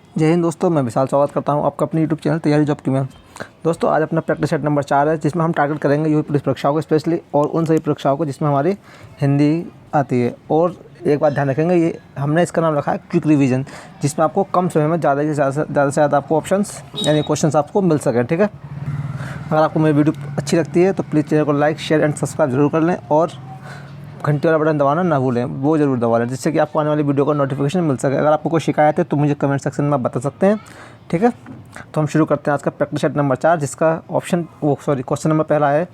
जय हिंद दोस्तों, मैं विशाल स्वागत करता हूं आपका अपने यूट्यूब चैनल तैयारी जॉब की में। दोस्तों, आज अपना प्रैक्टिस सेट नंबर 4 है, जिसमें हम टारगेट करेंगे यूपी पुलिस परीक्षाओं को स्पेशली, और उन सभी परीक्षाओं को जिसमें हमारी हिंदी आती है। और एक बात ध्यान रखेंगे, ये हमने इसका नाम रखा है क्विक रिवीजन, जिसमें आपको कम समय में ज़्यादा से ज़्यादा आपको ऑप्शंस यानी क्वेश्चन आपको मिल सकें। ठीक है, अगर आपको मेरी वीडियो अच्छी लगती है तो प्लीज़ चैनल को लाइक, शेयर एंड सब्सक्राइब जरूर कर लें, और घंटे वाला बटन दबाना ना भूलें, वो ज़रूर दबा लें, जिससे कि आपको आने वाली वीडियो का नोटिफिकेशन मिल सके। अगर आपको कोई शिकायत है तो मुझे कमेंट सेक्शन में बता सकते हैं। ठीक है, तो हम शुरू करते हैं आज का प्रैक्टिस सेट नंबर 4, जिसका क्वेश्चन नंबर पहला है,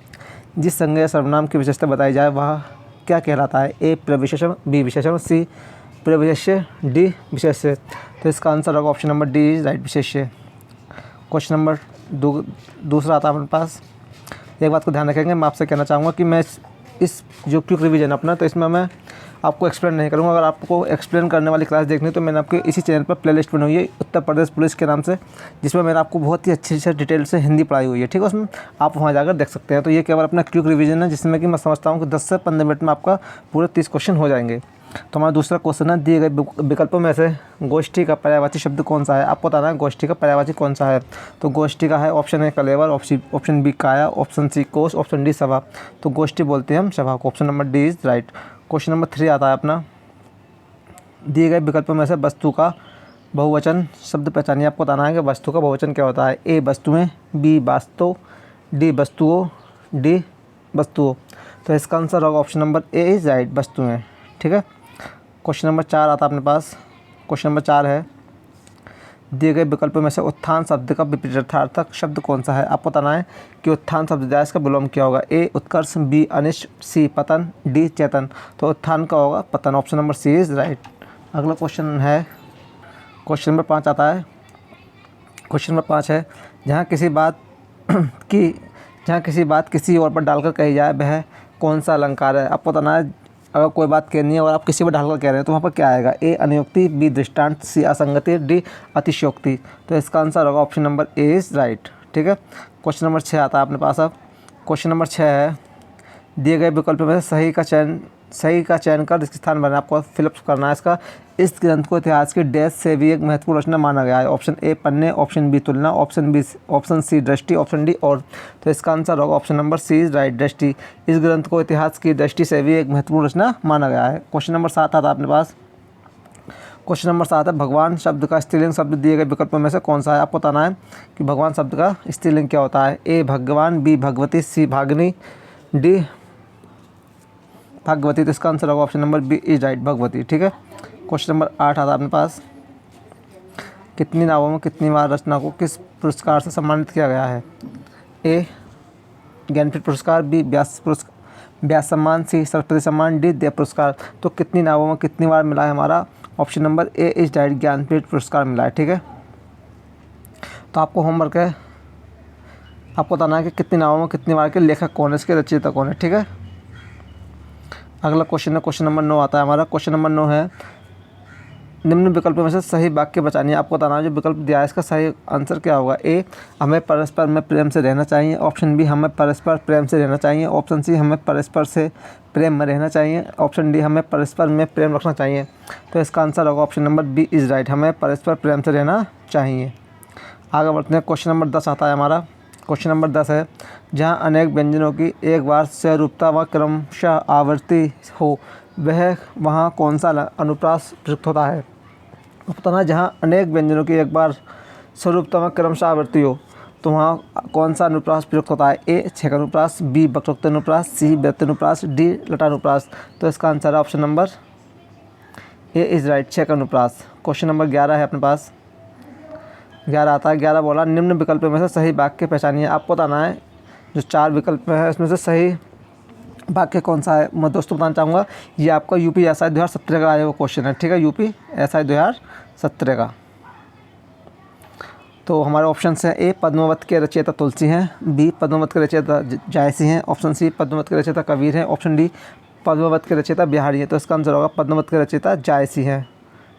जिस संज्ञा या सर्वनाम की विशेषता बताई जाए वह क्या कहलाता है? ए प्रविशेषण, बी विशेषण, सी प्रविशेष्य, डी विशेष्य। तो इसका आंसर होगा ऑप्शन नंबर डी, राइट, विशेष्य। क्वेश्चन नंबर दूसरा आता है हमारे पास। एक बात को ध्यान रखेंगे, मैं आपसे कहना चाहूँगा कि मैं इस जो क्विक रिवीजन अपना, तो इसमें मैं आपको एक्सप्लेन नहीं करूँगा। अगर आपको एक्सप्लेन करने वाली क्लास देखनी तो मैंने आपके इसी चैनल पर प्लेलिस्ट बनाई हुई है उत्तर प्रदेश पुलिस के नाम से, जिसमें मैंने आपको बहुत ही अच्छी से डिटेल से हिंदी पढ़ाई हुई है। ठीक है, उसमें आप वहाँ जाकर देख सकते हैं। तो ये केवल अपना क्विक रिवीजन है, जिसमें कि मैं समझता हूँ कि 10 से 15 मिनट में आपका पूरे 30 क्वेश्चन हो जाएंगे। तो हमारा दूसरा क्वेश्चन है, दिए गए विकल्पों में से गोष्ठी का पर्यायवाची शब्द कौन सा है? आपको बताना है गोष्ठी का पर्यायवाची कौन सा है। तो गोष्ठी का है ऑप्शन ए कलेवर, ऑप्शन बी काया, ऑप्शन सी कोश, ऑप्शन डी सभा। तो गोष्ठी बोलते हैं हम सभा को। Option number D is right. Question number 3 आता है अपना, दिए गए विकल्पों में से वस्तु का बहुवचन शब्द पहचानिए। आपको बताना है कि वस्तु का बहुवचन क्या होता है। ए वस्तुएं, बी वास्तव, डी वस्तुओं, डी वस्तुओं। तो इसका आंसर होगा option number A is right, वस्तुएं। ठीक है, क्वेश्चन नंबर 4 आता है अपने पास। क्वेश्चन नंबर 4 है, दिए गए विकल्पों में से उत्थान शब्द का विपरीतार्थक शब्द कौन सा है? आपको बताना है कि उत्थान शब्द जाए इसका विलोम क्या होगा। ए उत्कर्ष, बी अनिष्ट, सी पतन, डी चेतन। तो उत्थान का होगा पतन। Option number C is right. अगला क्वेश्चन है, क्वेश्चन नंबर 5 आता है। क्वेश्चन नंबर 5 है, जहाँ किसी बात किसी और पर डालकर कही जाए वह कौन सा अलंकार है? आपको बताना है, अगर कोई बात कहनी है और आप किसी पर ढालकर कह रहे हैं तो वहाँ पर क्या आएगा। ए अनियोक्ति, बी दृष्टांत, सी असंगति, डी अतिशयोक्ति। तो इसका आंसर होगा option number A is right. ठीक है, क्वेश्चन नंबर 6 आता है अपने पास। अब क्वेश्चन नंबर 6 है, दिए गए विकल्प में से सही का चयन कर इसका स्थान बनाना। आपको फिलअप करना है इसका। इस ग्रंथ को इतिहास के डैश से भी एक महत्वपूर्ण रचना माना गया है। ऑप्शन ए पन्ने, ऑप्शन बी तुलना, ऑप्शन सी दृष्टि, ऑप्शन डी और। तो इसका आंसर होगा option number C is right, दृष्टि। इस ग्रंथ को इतिहास की दृष्टि से भी एक महत्वपूर्ण रचना माना गया है। क्वेश्चन नंबर 7 आता है अपने पास। क्वेश्चन नंबर 7 है, भगवान शब्द का स्त्रीलिंग शब्द दिए गए विकल्पों में से कौन सा है? आपको बताना है कि भगवान शब्द का स्त्रीलिंग क्या होता है। ए भगवान, बी भगवती, सी भागनी, डी भगवती। तो इसका आंसर होगा option number B is right, भगवती। ठीक है, क्वेश्चन नंबर 8 आता है अपने पास। कितनी नावों में कितनी बार रचना को किस पुरस्कार से सम्मानित किया गया है? ए ज्ञानपीठ पुरस्कार, बी व्यास सम्मान, सी सरस्वती सम्मान, डी देव पुरस्कार। तो कितनी नावों में कितनी बार मिला है हमारा? Option number A is right, Jnanpith पुरस्कार मिला है। ठीक है, तो आपको होमवर्क है, आपको बताना है कि कितनी नावों में कितनी बार के लेखक कौन है, इसके रचयिता कौन है। ठीक है, अगला क्वेश्चन है, क्वेश्चन नंबर 9 आता है हमारा। क्वेश्चन नंबर 9 है, निम्न विकल्पों में से सही वाक्य बचानी है। आपको बताना है जो विकल्प दिया है इसका सही आंसर क्या होगा। ए हमें परस्पर में प्रेम से रहना चाहिए, ऑप्शन बी हमें परस्पर प्रेम से रहना चाहिए, ऑप्शन सी हमें परस्पर से प्रेम में रहना चाहिए, ऑप्शन डी हमें परस्पर में प्रेम रखना चाहिए। तो इसका आंसर होगा option number B is right, हमें परस्पर प्रेम से रहना चाहिए। आगे बढ़ते हैं, क्वेश्चन नंबर 10 आता है हमारा। क्वेश्चन नंबर 10 है, जहाँ अनेक व्यंजनों की एक बार स्वरूपता व क्रमशः आवृत्ति हो वह वहाँ कौन सा अनुप्रास प्रयुक्त होता है? बताना, जहाँ अनेक व्यंजनों की एक बार स्वरूपता व क्रमशः आवृत्ति हो तो वहाँ कौन सा अनुप्रास प्रयुक्त होता है। ए छेक अनुप्रास, बी वक्रोक्त अनुप्रास, सी व्यक्त अनुप्रास, डी लटानुप्रास। तो इसका आंसर है option number A is right, छेक अनुप्रास। क्वेश्चन नंबर 11 है अपने पास। 11 आता है। 11 बोला, निम्न विकल्पों में से सही वाक्य पहचानिए। आपको बताना है जो 4 विकल्प है इसमें से सही वाक्य कौन सा है। मैं दोस्तों बताना चाहूँगा, ये आपका यूपी एसआई 2017 का आया हुआ क्वेश्चन है। ठीक है, यूपी एसआई 2017 का। तो हमारे ऑप्शन हैं, ए पद्मावत के रचयिता तुलसी हैं, बी पद्मावत के रचयिता जायसी हैं, ऑप्शन सी पद्मावत के रचयिता कबीर हैं, ऑप्शन डी पद्मावत के रचयिता बिहारी है। तो इसका आंसर होगा पद्मावत के रचयिता जायसी हैं।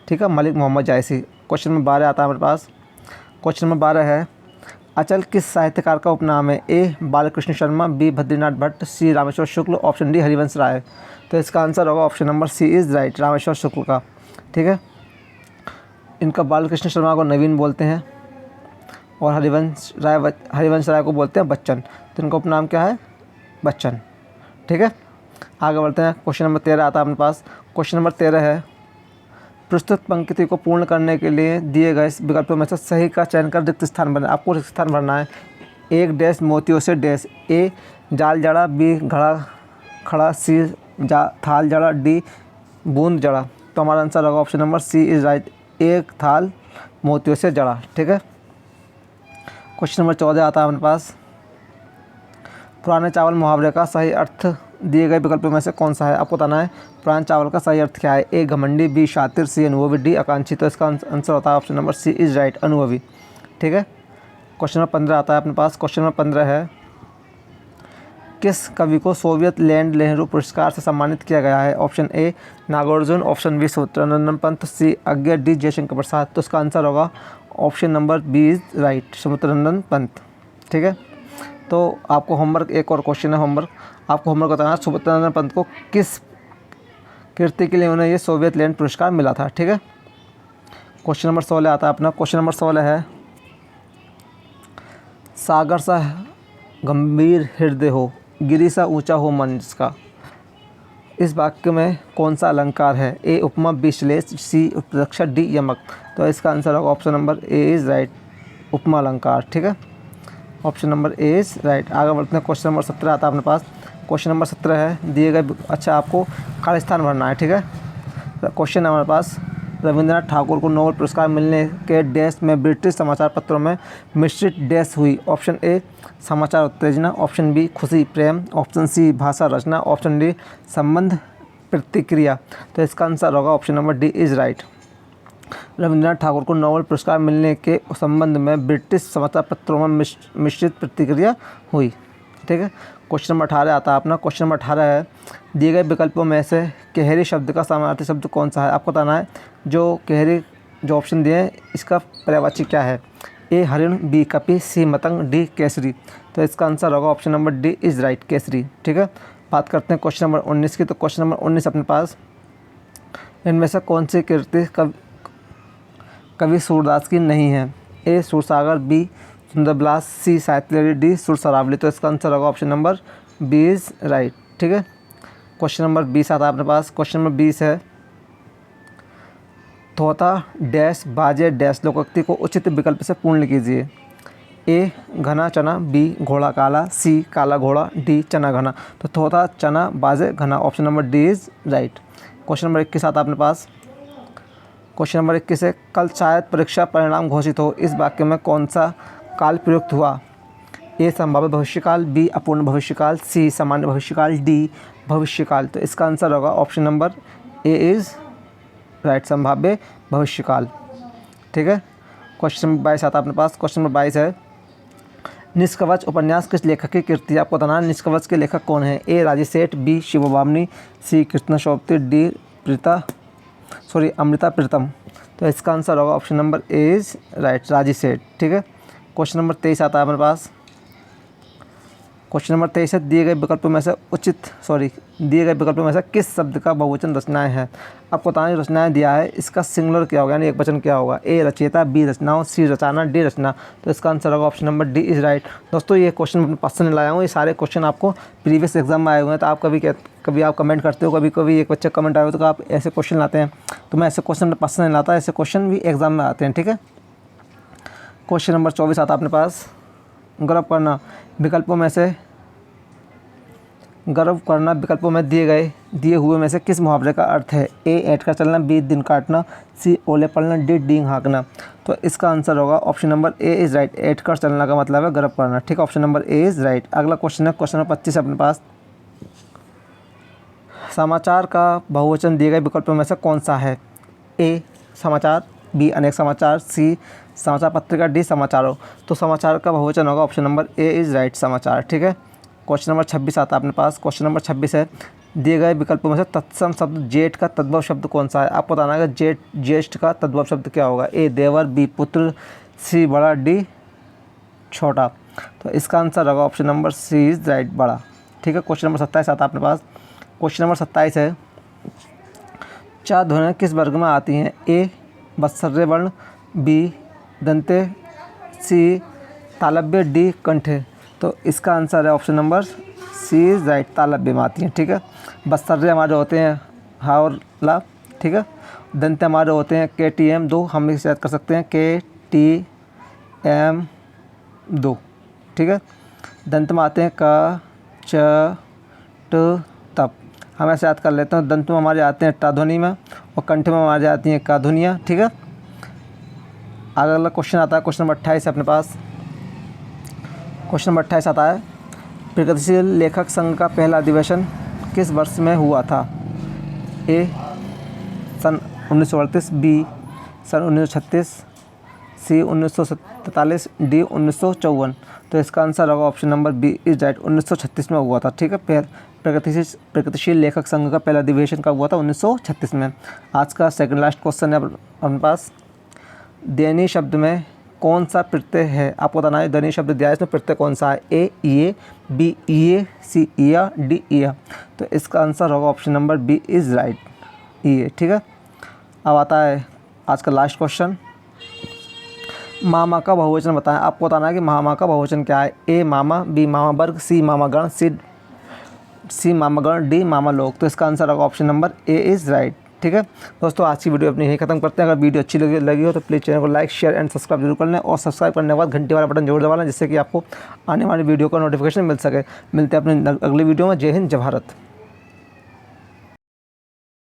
ठीक है, मलिक मोहम्मद जायसी। क्वेश्चन नंबर 12 आता है हमारे पास। क्वेश्चन नंबर 12 है, अचल किस साहित्यकार का उपनाम है? A Balkrishna Sharma, B Badrinath Bhatt, C Rameshwar Shukla, option D Harivansh Rai. तो इसका आंसर होगा option number C is right, Rameshwar Shukla का। ठीक है, इनका बालकृष्ण शर्मा को नवीन बोलते हैं और हरिवंश राय को बोलते हैं बच्चन। तो इनका उपनाम क्या है? बच्चन। ठीक है, आगे बढ़ते हैं। क्वेश्चन नंबर 13 आता है अपने पास। क्वेश्चन नंबर 13 है, प्रस्तुत पंक्ति को पूर्ण करने के लिए दिए गए विकल्पों में से सही का चयन कर रिक्त स्थान भरना। आपको रिक्त स्थान भरना है। एक डैश मोतियों से डैश, ए जाल जड़ा, बी घड़ा खड़ा, सी थाल जड़ा, डी बूंद जड़ा। तो हमारा आंसर होगा option number C is right, एक थाल मोतियों से जड़ा। ठीक है, क्वेश्चन नंबर 14 आता है अपने पास। पुराने चावल मुहावरे का सही अर्थ दिए गए विकल्पों में से कौन सा है? आपको बताना है पुराने चावल का सही अर्थ क्या है। ए घमंडी, बी शातिर, सी अनुभवी, डी आकांक्षी। तो इसका आंसर होता है option number C is right, अनुभवी। ठीक है, क्वेश्चन नंबर 15 आता है अपने पास। क्वेश्चन नंबर 15 है, किस कवि को सोवियत लैंड नेहरू पुरस्कार से सम्मानित किया गया है? Option A Nagarjun, option B Samudranandan Pant, C Agyeya, D Jaishankar Prasad. तो इसका आंसर होगा option number B is right, Samudranandan Pant. ठीक है, तो आपको होमवर्क, एक और क्वेश्चन है होमवर्क। आपको होमवर्क बताना है समुद्रनंदन पंत को किस कृति के लिए उन्हें ये सोवियत लैंड पुरस्कार मिला था। ठीक है, क्वेश्चन नंबर 16 आता है अपना। क्वेश्चन नंबर 16 है, सागर सा गंभीर हृदय हो, गिरी सा ऊंचा हो मन जिसका। इस वाक्य में कौन सा अलंकार है? ए उपमा, बी श्लेष, सी उत्प्रेक्षा, डी यमक। तो इसका आंसर होगा option number A is right, उपमा अलंकार। ठीक है, option number A is right. आगे बढ़ते हैं। क्वेश्चन नंबर 17 आता है अपने पास। क्वेश्चन नंबर 17 है, दिए गए, अच्छा आपको खाली स्थान भरना है। ठीक है, क्वेश्चन है हमारे पास, रविंद्रनाथ ठाकुर को नोबेल पुरस्कार मिलने के डैश में ब्रिटिश समाचार पत्रों में मिश्रित डैश हुई। ऑप्शन ए समाचार उत्तेजना, ऑप्शन बी खुशी प्रेम, ऑप्शन सी भाषा रचना, ऑप्शन डी संबंध प्रतिक्रिया। तो इसका आंसर होगा option number D is right, Rabindranath Thakur को नोबेल पुरस्कार मिलने के संबंध में ब्रिटिश समाचार पत्रों में मिश्रित प्रतिक्रिया हुई। ठीक है, क्वेश्चन नंबर 18 आता है अपना। क्वेश्चन नंबर 18 है, दिए गए विकल्पों में से केहरी शब्द का समानार्थी शब्द कौन सा है? आपको बताना है जो केहरी जो ऑप्शन दिए हैं इसका पर्यायवाची क्या है। ए हरिण, बी कपि, सी मतंग, डी केसरी। तो इसका आंसर होगा option number D is right, Kesari. ठीक है, बात करते हैं क्वेश्चन नंबर 19 की। तो क्वेश्चन नंबर 19 अपने पास, इनमें से कौन सी कृति कवि सूरदास की नहीं है? ए सूरसागर, बी सुंदरविलास, सी साहित्य, डी सुर सरावली। तो इसका आंसर होगा option number B is right. ठीक है, क्वेश्चन नंबर 20 आता है अपने पास। क्वेश्चन नंबर 20 है, तोता डैश बाजे डैश लोकोक्ति को उचित विकल्प से पूर्ण कीजिए। ए घना चना, बी घोड़ा काला, सी काला घोड़ा, डी चना घना। तो तोता चना बाजे घना, option number D is right. Question number 21 आता है अपने पास। क्वेश्चन नंबर 21 है, कल शायद परीक्षा परिणाम घोषित हो, इस वाक्य में कौन सा काल प्रयुक्त हुआ? ए संभाव्य भविष्यकाल, बी अपूर्ण भविष्यकाल, सी सामान्य भविष्यकाल, डी भविष्यकाल। तो इसका आंसर होगा option number A is right, संभाव्य भविष्यकाल। ठीक है, क्वेश्चन नंबर 22 आता है अपने पास। क्वेश्चन नंबर 22 है, निष्कवच उपन्यास किस लेखक की कृति है? आपको बताना है निष्कवच के लेखक कौन है। ए राजी सेठ, बी शिवबामनी, सी कृष्ण शोभती, डी अमृता प्रीतम। तो इसका आंसर होगा option number A is right, राजी सेठ। ठीक है, क्वेश्चन नंबर 23 आता है हमारे पास। क्वेश्चन नंबर 23 है, दिए गए विकल्पों में से किस शब्द का बहुवचन रचनाएं हैं? आपको बताना है रचनाएं दिया है, इसका सिंगुलर क्या होगा, यानी एक वचन क्या होगा। ए रचयिता, बी रचनाओं, सी रचाना, डी रचना। तो इसका आंसर होगा option number D is right. दोस्तों ये क्वेश्चन अपने पास से लाया हूँ, ये सारे क्वेश्चन आपको प्रीवियस एग्जाम में आए हुए हैं। तो आप कभी आप कमेंट करते हो, कभी एक बच्चे कमेंट आए हो तो आप ऐसे क्वेश्चन लाते हैं, तो मैं ऐसे क्वेश्चन पास से नहीं लाता, ऐसे क्वेश्चन भी एग्जाम में आते हैं। ठीक है, क्वेश्चन नंबर 24 आता है अपने पास। गर्व करना विकल्पों में दिए हुए में से किस मुहावरे का अर्थ है? ए ऐंठ कर चलना, बी दिन काटना, सी ओले पड़ना, डी डींग हाँकना। तो इसका आंसर होगा option number A is right, ऐंठ कर चलना का मतलब है गर्व करना। ठीक है, option number A is right. अगला क्वेश्चन है क्वेश्चन नंबर 25 अपने पास। समाचार का बहुवचन दिए गए विकल्पों में से कौन सा है? ए समाचार, बी अनेक समाचार, सी समाचार पत्रिका, डी समाचारों। तो समाचार का बहुवचन होगा option number A is right, समाचार। ठीक है, क्वेश्चन नंबर 26 आता है अपने पास। क्वेश्चन नंबर 26 है, दिए गए विकल्पों में से तत्सम शब्द जेठ का तद्भव शब्द कौन सा है? आपको बताना है ज्येष्ठ का तद्भव शब्द क्या होगा। ए देवर, बी पुत्र, सी बड़ा, डी छोटा। तो इसका आंसर होगा option number C is right, बड़ा। ठीक है, क्वेश्चन नंबर 27 आता है अपने पास। क्वेश्चन नंबर 27 है, चार ध्वनियाँ किस वर्ग में आती हैं? ए बत्सर्य वर्ण, बी दंते, सी तालव्य, डी कंठे। तो इसका आंसर है option number C is right, तालव्य में आती हैं। ठीक है, बत्सर्य हमारे होते हैं हा और ला। ठीक है, दंत हमारे होते हैं KTM 2, हम इसे याद कर सकते हैं KTM 2। ठीक है, दंत में आते हैं क च ट तप, हम ऐसे याद कर लेते हैं। दंत में हमारे आते हैं ट ध्वनि में, और कंठ में हमारे आती हैं क ध्वनियाँ। ठीक है, अगला क्वेश्चन आता है क्वेश्चन नंबर 28 अपने पास। क्वेश्चन नंबर 28 आता है, प्रगतिशील लेखक संघ का पहला अधिवेशन किस वर्ष में हुआ था? ए सन 1938, बी सन 1936, सी 1943, डी 1954। तो इसका आंसर होगा option number B is right, 1936 में हुआ था। ठीक है, प्रगतिशील लेखक संघ का पहला अधिवेशन कब हुआ था? 1936 में। आज का सेकंड लास्ट क्वेश्चन है अपने पास, दैनीय शब्द में कौन सा प्रत्यय है? आपको बताना है दैनीय शब्द दिया है, इसमें प्रत्यय कौन सा है? ए ईए, बी ईए, सी ईया, डी ईया। तो इसका आंसर होगा option number B is right, ईए। ठीक है, अब आता है आज का लास्ट क्वेश्चन, मामा का बहुवचन बताएं। आपको बताना है कि मामा का बहुवचन क्या है? ए मामा, बी मामा वर्ग, सी मामा गण, सी मामा गण, डी मामा लोग। तो इसका आंसर होगा option number A is right. ठीक है दोस्तों, आज की वीडियो अपनी यहीं खत्म करते हैं। अगर वीडियो अच्छी लगी हो तो प्लीज़ चैनल को लाइक, शेयर एंड सब्सक्राइब जरूर कर लें, और सब्सक्राइब करने के बाद घंटी वाला बटन जरूर दबा लें, जिससे कि आपको आने वाली वीडियो का नोटिफिकेशन मिल सके। मिलते हैं अपने अगली वीडियो में। जय हिंद, जय भारत।